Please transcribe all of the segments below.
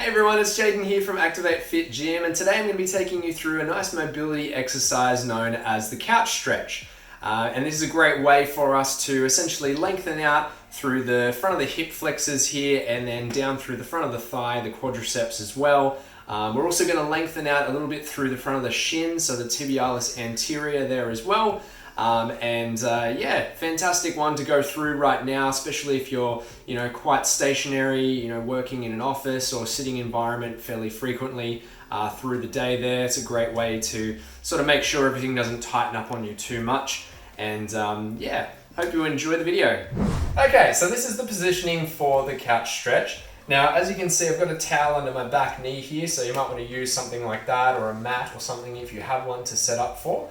Hey everyone, it's Jaden here from Activate Fit Gym, and today I'm going to be taking you through a nice mobility exercise known as the couch stretch. And this is a great way for us to essentially lengthen out through the front of the hip flexors here and then down through the front of the thigh, the quadriceps as well. We're also going to lengthen out a little bit through the front of the shin, so the tibialis anterior there as well. Yeah, fantastic one to go through right now, especially if you're, quite stationary, working in an office or sitting environment fairly frequently through the day there. It's a great way to sort of make sure everything doesn't tighten up on you too much. And yeah, hope you enjoy the video. Okay, so this is the positioning for the couch stretch. Now, as you can see, I've got a towel under my back knee here, so you might want to use something like that or a mat or something if you have one to set up for.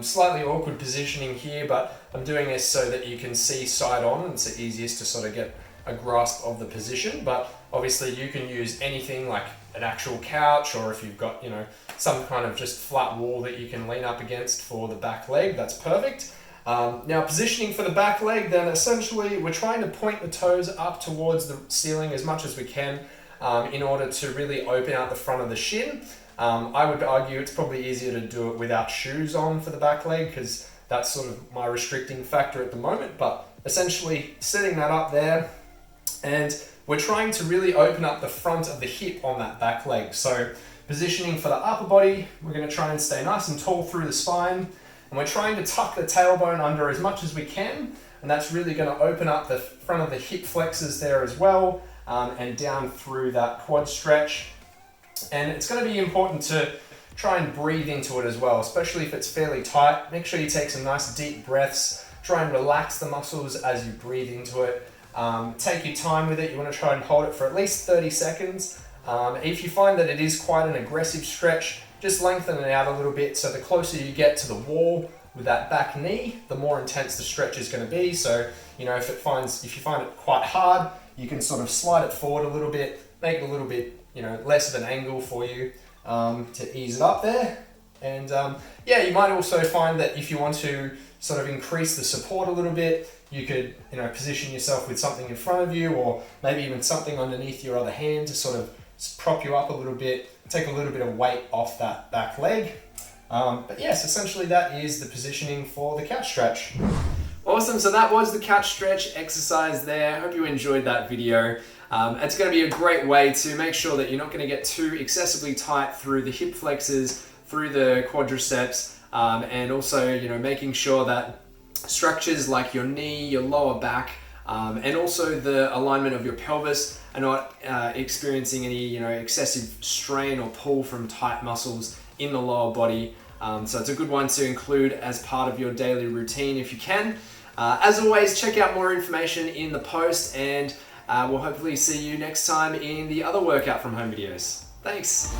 Slightly awkward positioning here, but I'm doing this so that you can see side on. It's the easiest to sort of get a grasp of the position, but obviously you can use anything like an actual couch, or if you've got, some kind of just flat wall that you can lean up against for the back leg, that's perfect. Now positioning for the back leg, then essentially we're trying to point the toes up towards the ceiling as much as we can in order to really open out the front of the shin. I would argue it's probably easier to do it without shoes on for the back leg because that's sort of my restricting factor at the moment, but essentially setting that up there, and we're trying to really open up the front of the hip on that back leg. So positioning for the upper body, we're going to try and stay nice and tall through the spine, and we're trying to tuck the tailbone under as much as we can, and that's really going to open up the front of the hip flexors there as well, and down through that quad stretch. And it's going to be important to try and breathe into it as well, especially if it's fairly tight. Make sure you take some nice deep breaths. Try and relax the muscles as you breathe into it. Take your time with it. You want to try and hold it for at least 30 seconds. If you find that it is quite an aggressive stretch, just lengthen it out a little bit. So the closer you get to the wall with that back knee, the more intense the stretch is going to be. So, if you find it quite hard, you can sort of slide it forward a little bit, make it a little bit less of an angle for you to ease it up there. And yeah, you might also find that if you want to sort of increase the support a little bit, you could position yourself with something in front of you, or maybe even something underneath your other hand to sort of prop you up a little bit, take a little bit of weight off that back leg. But yes, essentially that is the positioning for the couch stretch. Awesome, so that was the couch stretch exercise there. Hope you enjoyed that video. It's going to be a great way to make sure that you're not going to get too excessively tight through the hip flexors, through the quadriceps, and also making sure that structures like your knee, your lower back, and also the alignment of your pelvis are not experiencing any excessive strain or pull from tight muscles in the lower body. So it's a good one to include as part of your daily routine if you can. As always, check out more information in the post, and we'll hopefully see you next time in the other workout from home videos. Thanks.